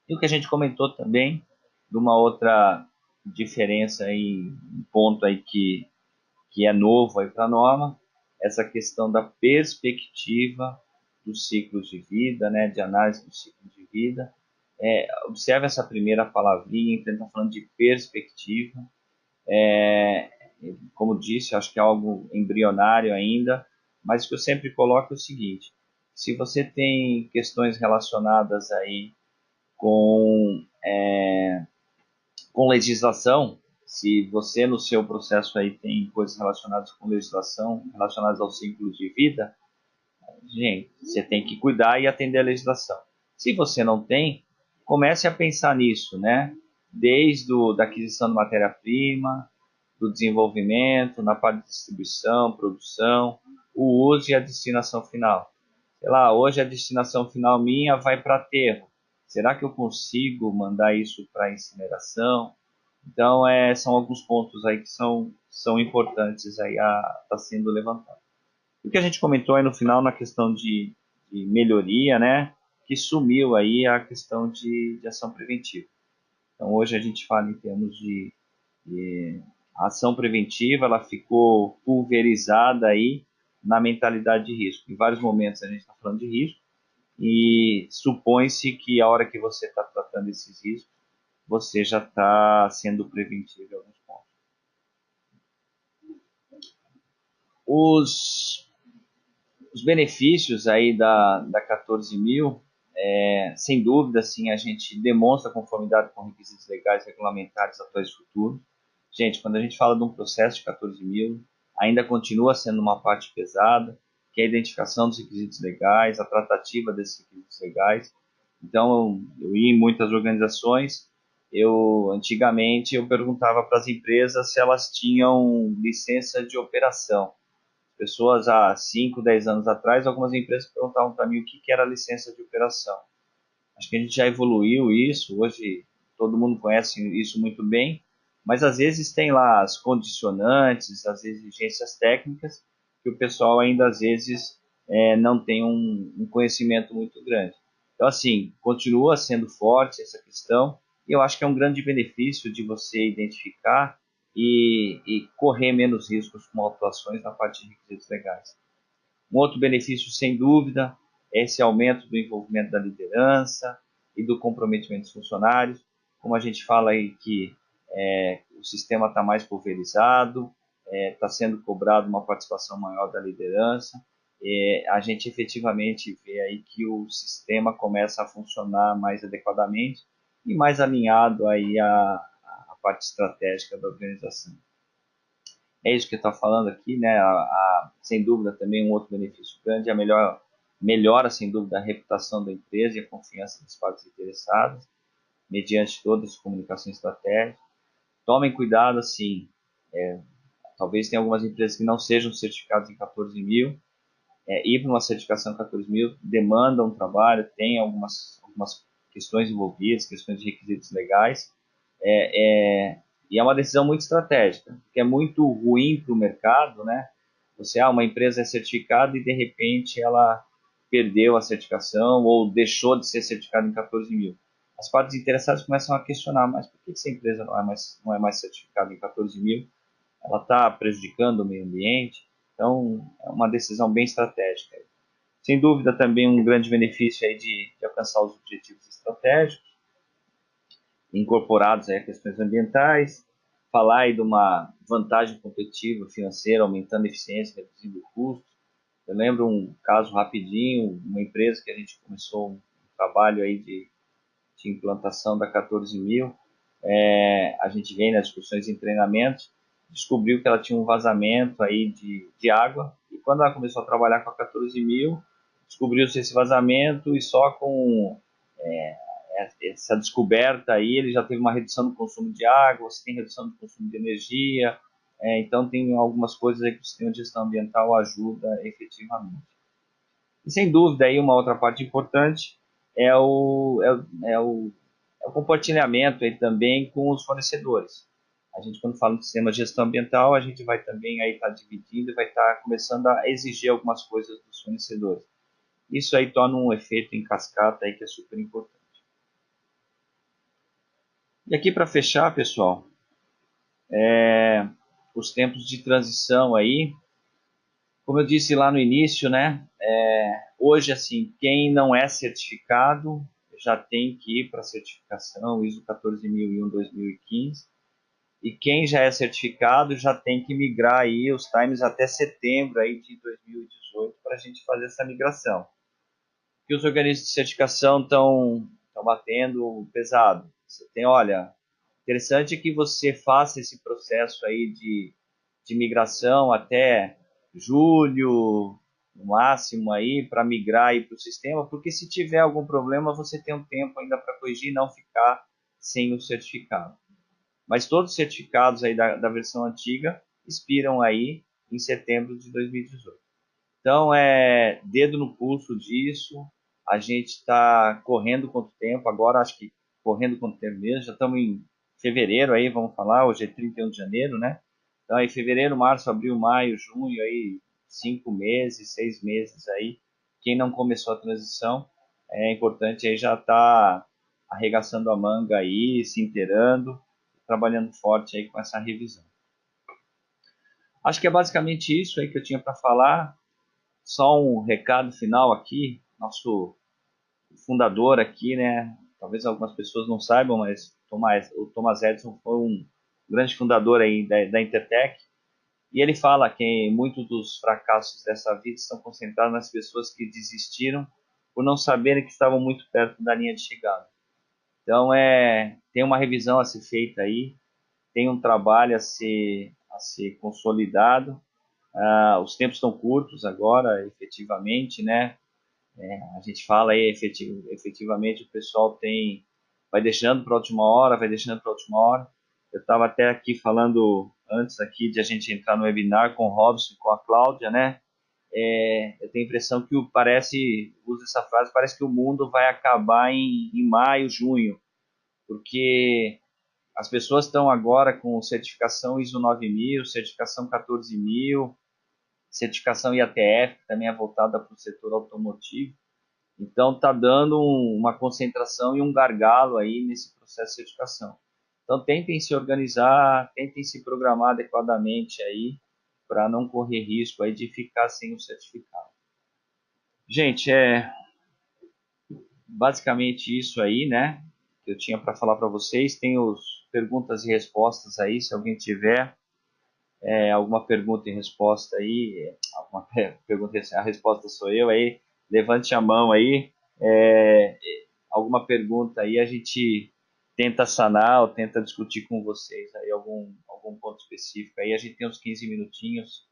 E o que a gente comentou também, de uma outra diferença aí, um ponto aí que é novo aí para a norma, essa questão da perspectiva dos ciclos de vida, né, de análise do ciclo de vida. Observe essa primeira palavrinha, então está falando de perspectiva. Como disse, acho que é algo embrionário ainda, mas o que eu sempre coloco é o seguinte: se você tem questões relacionadas aí com, com legislação, se você no seu processo aí tem coisas relacionadas com legislação, relacionadas ao ciclo de vida, gente, você tem que cuidar e atender a legislação. Se você não tem, comece a pensar nisso, né? Desde da aquisição de matéria-prima, do desenvolvimento, na parte de distribuição, produção, o uso e a destinação final. Sei lá, hoje a destinação final minha vai para aterro. Será que eu consigo mandar isso para incineração? Então, são alguns pontos aí que são importantes aí a estar sendo levantados. O que a gente comentou aí no final na questão de melhoria, né? Que sumiu aí a questão de ação preventiva. Então, hoje a gente fala em termos de a ação preventiva, ela ficou pulverizada aí na mentalidade de risco. Em vários momentos a gente está falando de risco e supõe-se que a hora que você está tratando esses riscos, você já está sendo preventivo em alguns pontos. Os benefícios aí da 14.000, sem dúvida, assim, a gente demonstra conformidade com requisitos legais, regulamentares atuais e futuros. Gente, quando a gente fala de um processo de 14.000, ainda continua sendo uma parte pesada, que é a identificação dos requisitos legais, a tratativa desses requisitos legais. Então, eu ia em muitas organizações, antigamente eu perguntava para as empresas se elas tinham licença de operação. Pessoas há 5, 10 anos atrás, algumas empresas perguntavam para mim o que era licença de operação. Acho que a gente já evoluiu isso, hoje todo mundo conhece isso muito bem, mas às vezes tem lá as condicionantes, as exigências técnicas, que o pessoal ainda às vezes não tem um conhecimento muito grande. Então, assim, continua sendo forte essa questão, e eu acho que é um grande benefício de você identificar e correr menos riscos com autuações na parte de requisitos legais. Um outro benefício, sem dúvida, é esse aumento do envolvimento da liderança e do comprometimento dos funcionários. Como a gente fala aí que o sistema está mais pulverizado, está sendo cobrado uma participação maior da liderança, a gente efetivamente vê aí que o sistema começa a funcionar mais adequadamente e mais alinhado aí à parte estratégica da organização. É isso que está falando aqui, né? Sem dúvida também um outro benefício grande é melhora sem dúvida a reputação da empresa e a confiança das partes interessadas, mediante todas as comunicações estratégicas. Tomem cuidado, assim, talvez tenha algumas empresas que não sejam certificadas em 14.000, ir para uma certificação 14.000 demanda um trabalho, tem algumas questões envolvidas, questões de requisitos legais, e é uma decisão muito estratégica, que é muito ruim para o mercado, né? Uma empresa é certificada e de repente ela perdeu a certificação ou deixou de ser certificada em 14.000. As partes interessadas começam a questionar, mas por que essa empresa não é mais certificada em 14.000? Ela está prejudicando o meio ambiente? Então, é uma decisão bem estratégica. Sem dúvida, também um grande benefício aí de alcançar os objetivos estratégicos, incorporados aí a questões ambientais, falar aí de uma vantagem competitiva financeira, aumentando a eficiência, reduzindo custos. Eu lembro um caso rapidinho, uma empresa que a gente começou um trabalho aí de implantação da 14.000, a gente vem nas discussões em treinamentos, descobriu que ela tinha um vazamento aí de água, e quando ela começou a trabalhar com a 14.000, descobriu-se esse vazamento, e só com essa descoberta aí, ele já teve uma redução do consumo de água, você tem redução do consumo de energia, então tem algumas coisas aí que o sistema de gestão ambiental ajuda efetivamente. E sem dúvida aí uma outra parte importante é o compartilhamento aí também com os fornecedores. A gente, quando fala do sistema de gestão ambiental, a gente vai também aí estar dividindo e vai estar começando a exigir algumas coisas dos fornecedores. Isso aí torna um efeito em cascata aí que é super importante. E aqui para fechar, pessoal, os tempos de transição aí, como eu disse lá no início, né? Hoje, assim, quem não é certificado já tem que ir para a certificação ISO 14001-2015. E quem já é certificado já tem que migrar aí os times até setembro aí de 2018 para a gente fazer essa migração. E os organismos de certificação estão batendo pesado. Você tem, olha, interessante que você faça esse processo aí de migração até julho, no máximo aí, para migrar aí para o sistema, porque se tiver algum problema, você tem um tempo ainda para corrigir e não ficar sem o certificado. Mas todos os certificados aí da versão antiga expiram aí em setembro de 2018. Então, dedo no pulso disso, a gente está correndo contra o tempo, agora acho que correndo contra o tempo mesmo, já estamos em fevereiro aí, vamos falar, hoje é 31 de janeiro, né? Então, aí fevereiro, março, abril, maio, junho, aí 5 meses, 6 meses aí. Quem não começou a transição, é importante aí já estar arregaçando a manga aí, se inteirando, trabalhando forte aí com essa revisão. Acho que é basicamente isso aí que eu tinha para falar. Só um recado final aqui, nosso fundador aqui, né? Talvez algumas pessoas não saibam, mas o Thomas Edison foi um grande fundador aí da Intertech. E ele fala que muitos dos fracassos dessa vida estão concentrados nas pessoas que desistiram por não saberem que estavam muito perto da linha de chegada. Então, tem uma revisão a ser feita aí, tem um trabalho a ser consolidado. Os tempos estão curtos agora, efetivamente, né? A gente fala aí, efetivamente, o pessoal vai deixando para a última hora, vai deixando para a última hora. Eu estava até aqui falando antes aqui de a gente entrar no webinar com o Robson e com a Cláudia, né? Eu tenho a impressão que uso essa frase, parece que o mundo vai acabar em maio, junho, porque as pessoas estão agora com certificação ISO 9000, certificação 14.000, certificação IATF, que também é voltada para o setor automotivo. Então, está dando uma concentração e um gargalo aí nesse processo de certificação. Então, tentem se organizar, tentem se programar adequadamente aí, para não correr risco aí de ficar sem o certificado. Gente, basicamente isso aí, né? Que eu tinha para falar para vocês. Tem os perguntas e respostas aí, se alguém tiver alguma pergunta e resposta aí, alguma pergunta, a resposta sou eu aí, levante a mão aí, alguma pergunta aí, a gente tenta sanar ou tenta discutir com vocês aí algum ponto específico aí, a gente tem uns 15 minutinhos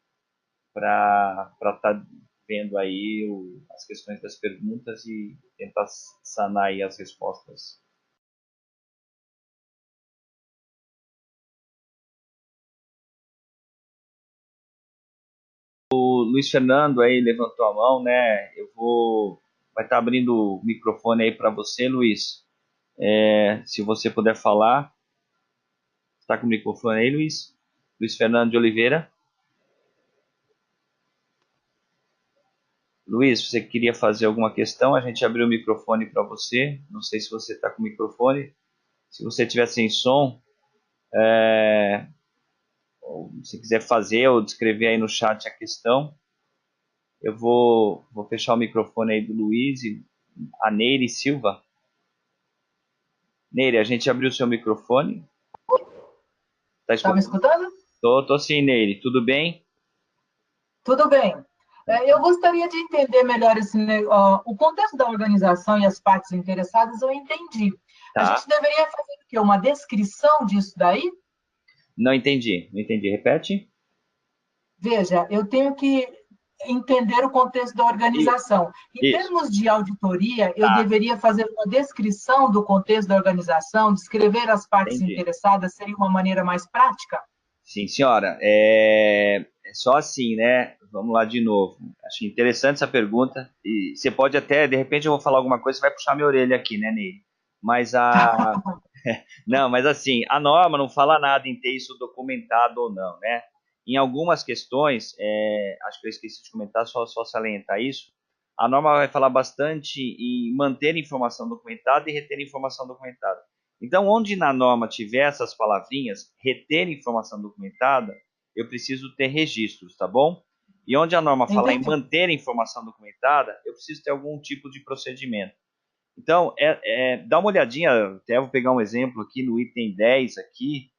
para estar vendo aí as questões das perguntas e tentar sanar aí as respostas. O Luiz Fernando aí levantou a mão, né? Vai estar abrindo o microfone aí para você, Luiz. Se você puder falar, está com o microfone aí, Luiz? Luiz Fernando de Oliveira. Luiz, você queria fazer alguma questão? A gente abriu o microfone para você. Não sei se você está com o microfone. Se você tiver sem som, ou se quiser fazer ou descrever aí no chat a questão, eu vou fechar o microfone aí do Luiz e a Neire Silva. Neire, a gente abriu o seu microfone. Tá me escutando? Tô sim, Neire. Tudo bem? Tudo bem. Eu gostaria de entender melhor o contexto da organização e as partes interessadas, eu entendi. A Tá. gente deveria fazer o quê? Uma descrição disso daí? Não entendi, não entendi. Repete? Veja, eu tenho que entender o contexto da Isso, organização. Em isso. termos de auditoria, eu Tá, deveria fazer uma descrição do contexto da organização, descrever as partes entendi. interessadas, seria uma maneira mais prática? Sim, senhora. É só assim, né? Vamos lá de novo. Acho interessante essa pergunta. E você pode até, de repente, eu vou falar alguma coisa, você vai puxar minha orelha aqui, né, Ney? Mas a. Não, mas assim, a norma não fala nada em ter isso documentado ou não, né? Em algumas questões, acho que eu esqueci de comentar, só salientar isso. A norma vai falar bastante em manter informação documentada e reter informação documentada. Então, onde na norma tiver essas palavrinhas, reter informação documentada, eu preciso ter registros, tá bom? E onde a norma fala em Entendi. manter informação documentada, eu preciso ter algum tipo de procedimento. Então, dá uma olhadinha, até vou pegar um exemplo aqui no item 10 aqui,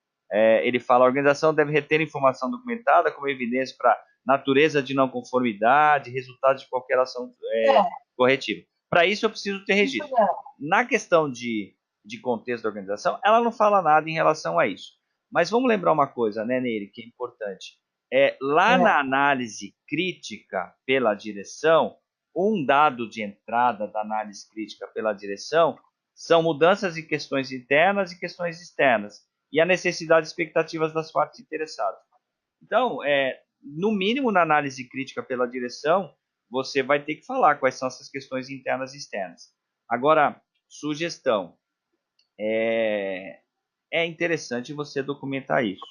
ele fala, a organização deve reter informação documentada como evidência para natureza de não conformidade, resultado de qualquer ação É, corretiva. Para isso, eu preciso ter isso registro. é. Na questão de contexto da organização, ela não fala nada em relação a isso. Mas vamos lembrar uma coisa, né, Nery, que é importante. Lá É. na análise crítica pela direção, um dado de entrada da análise crítica pela direção são mudanças em questões internas e questões externas, e a necessidade e expectativas das partes interessadas. Então, no mínimo na análise crítica pela direção, você vai ter que falar quais são essas questões internas e externas. Agora, sugestão, é interessante você documentar isso.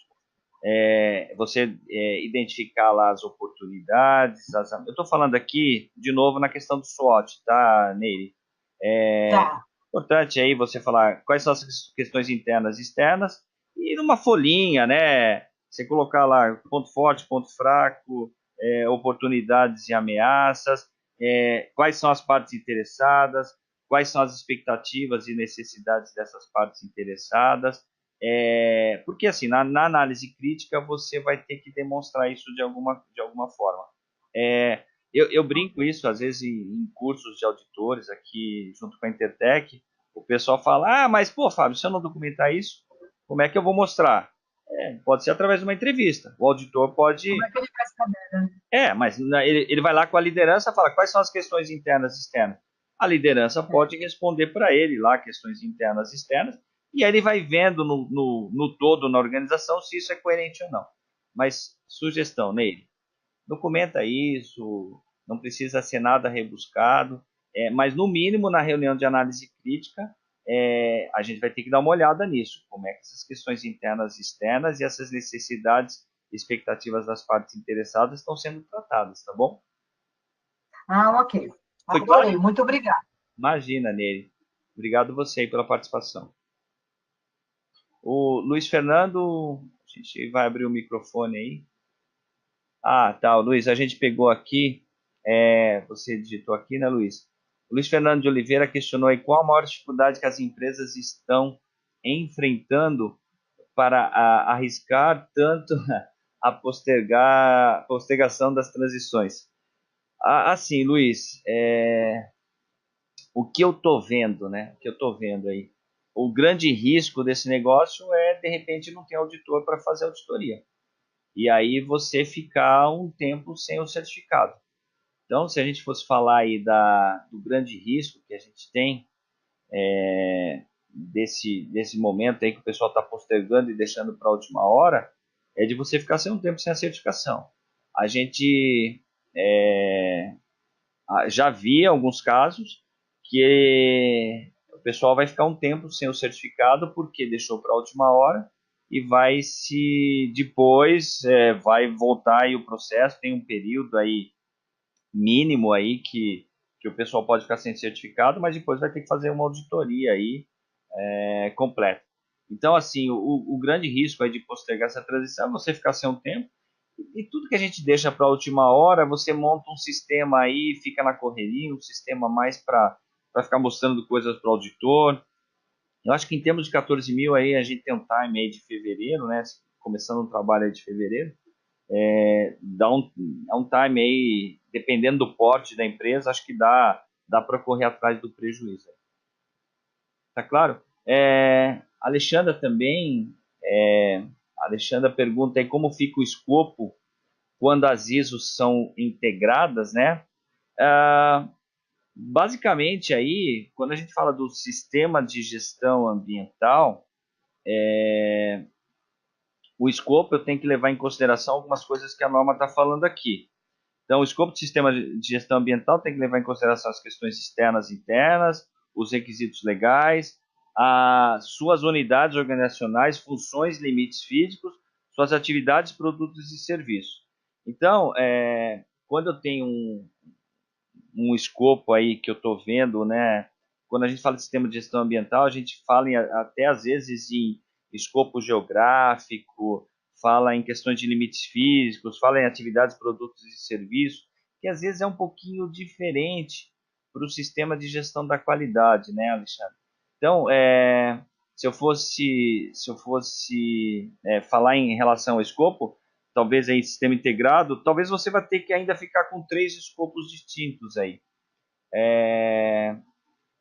Você identificar lá as oportunidades. Eu estou falando aqui, de novo, na questão do SWOT, tá, Nery? Tá. Importante aí você falar quais são as questões internas e externas e numa folhinha, né? Você colocar lá ponto forte, ponto fraco, oportunidades e ameaças, quais são as partes interessadas, quais são as expectativas e necessidades dessas partes interessadas. Porque assim, na análise crítica você vai ter que demonstrar isso de alguma forma. É, eu brinco isso às vezes em cursos de auditores aqui junto com a Intertech. O pessoal fala: Ah, mas pô, Fábio, se eu não documentar isso, como é que eu vou mostrar? Pode ser através de uma entrevista. O auditor Como pode. é que ele vai saber, né? Mas ele vai lá com a liderança e fala: Quais são as questões internas e externas? A liderança pode responder para ele lá questões internas e externas, e aí ele vai vendo no todo, na organização, se isso é coerente ou não. Mas, sugestão, Neile, documenta isso, não precisa ser nada rebuscado, mas no mínimo na reunião de análise crítica, a gente vai ter que dar uma olhada nisso, como é que essas questões internas e externas e essas necessidades e expectativas das partes interessadas estão sendo tratadas, tá bom? Ah, ok. Foi claro? Adorei. Muito obrigada. Imagina, Nele. Obrigado você aí pela participação. O Luiz Fernando, a gente vai abrir o microfone aí. Ah, tá, Luiz, a gente pegou aqui, você digitou aqui, né, Luiz? O Luiz Fernando de Oliveira questionou aí qual a maior dificuldade que as empresas estão enfrentando para arriscar tanto a postergação das transições. Assim, Luiz, o que eu tô vendo, né? O que eu tô vendo aí, o grande risco desse negócio é de repente não ter auditor para fazer auditoria. E aí você ficar um tempo sem o certificado. Então, se a gente fosse falar aí do grande risco que a gente tem desse momento aí que o pessoal está postergando e deixando para a última hora, é de você ficar sem um tempo sem a certificação. A gente já vi alguns casos que o pessoal vai ficar um tempo sem o certificado porque deixou para a última hora e vai se depois vai voltar aí o processo, tem um período aí mínimo aí que o pessoal pode ficar sem certificado, mas depois vai ter que fazer uma auditoria aí completa. Então, assim, o grande risco aí de postergar essa transição é você ficar sem um tempo e tudo que a gente deixa para a última hora, você monta um sistema aí, fica na correria, um sistema mais para ficar mostrando coisas para o auditor. Eu acho que em termos de 14 mil aí, a gente tem um time aí de fevereiro, né? Começando um trabalho aí de fevereiro. É um time aí, dependendo do porte da empresa, acho que dá para correr atrás do prejuízo. Tá claro? Alexandra também A Alexandra pergunta aí como fica o escopo quando as ISOs são integradas, né? Basicamente aí, quando a gente fala do sistema de gestão ambiental, o escopo eu tenho que levar em consideração algumas coisas que a norma está falando aqui. Então, o escopo de sistema de gestão ambiental tem que levar em consideração as questões externas e internas, os requisitos legais, as suas unidades organizacionais, funções, limites físicos, suas atividades, produtos e serviços. Então, quando eu tenho um escopo aí que eu estou vendo, né? Quando a gente fala de sistema de gestão ambiental, a gente fala até às vezes em escopo geográfico, fala em questões de limites físicos, fala em atividades, produtos e serviços, que às vezes é um pouquinho diferente para o sistema de gestão da qualidade, né, Alexandre? Então, se eu fosse falar em relação ao escopo, talvez aí sistema integrado, talvez você vai ter que ainda ficar com 3 escopos distintos aí.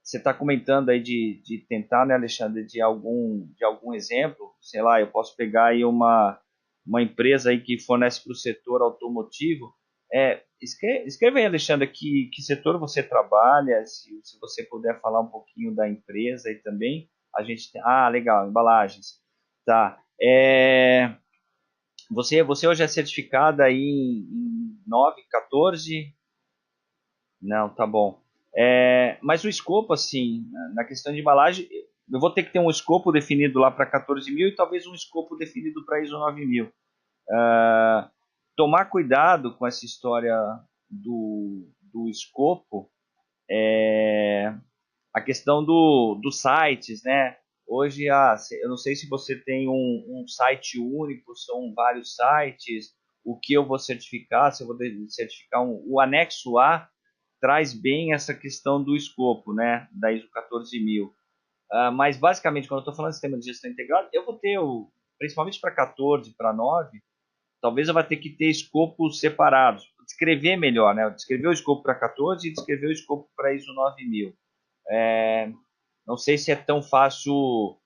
Você está comentando aí de tentar, né, Alexandre, de algum exemplo, sei lá, eu posso pegar aí uma empresa aí que fornece para o setor automotivo. Escreve aí, Alexandre, que setor você trabalha, se você puder falar um pouquinho da empresa aí também. A gente tem, legal, embalagens. Tá. Você hoje é certificada aí em 9, 14? Não, tá bom. Mas o escopo, assim, na questão de embalagem, eu vou ter que ter um escopo definido lá para 14.000 e talvez um escopo definido para ISO 9.000. Tomar cuidado com essa história do escopo, a questão dos sites, né? Hoje, eu não sei se você tem um site único, são vários sites, o que eu vou certificar, se eu vou certificar o anexo A, traz bem essa questão do escopo, né, da ISO 14.000. Mas, basicamente, quando eu estou falando de sistema de gestão integrado, eu vou ter, principalmente para 14, para 9, talvez eu vá ter que ter escopos separados. Descrever melhor, né? Descrever o escopo para 14 e descrever o escopo para ISO 9.000. Não sei se é tão fácil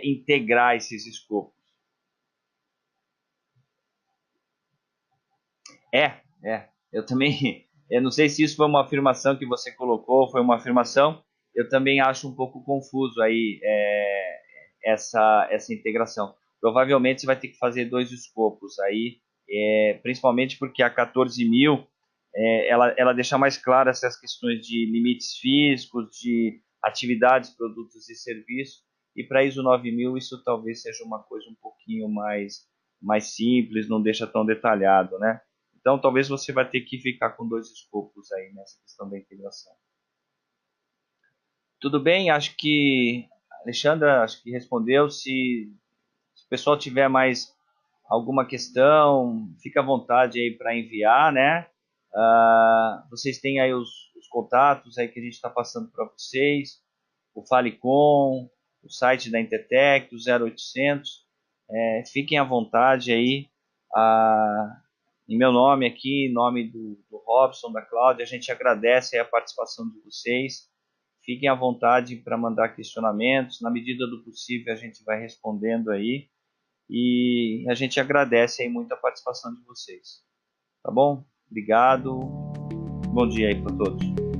integrar esses escopos. Eu também. Eu não sei se isso foi uma afirmação que você colocou, foi uma afirmação. Eu também acho um pouco confuso aí essa integração. Provavelmente você vai ter que fazer 2 escopos aí, principalmente porque a 14.000 ela deixa mais claras essas questões de limites físicos, de atividades, produtos e serviços. E para ISO 9.000 isso talvez seja uma coisa um pouquinho mais simples, não deixa tão detalhado, né? Então, talvez você vai ter que ficar com 2 escopos aí nessa questão da integração. Tudo bem? Acho que Alexandra, acho que respondeu. Se o pessoal tiver mais alguma questão, fica à vontade aí para enviar, né? Vocês têm aí os contatos aí que a gente está passando para vocês, o Falecom, o site da Intertec, o 0800. Fiquem à vontade aí. Em meu nome aqui, em nome do Robson, da Cláudia, a gente agradece a participação de vocês. Fiquem à vontade para mandar questionamentos. Na medida do possível, a gente vai respondendo aí. E a gente agradece aí muito a participação de vocês. Tá bom? Obrigado. Bom dia aí para todos.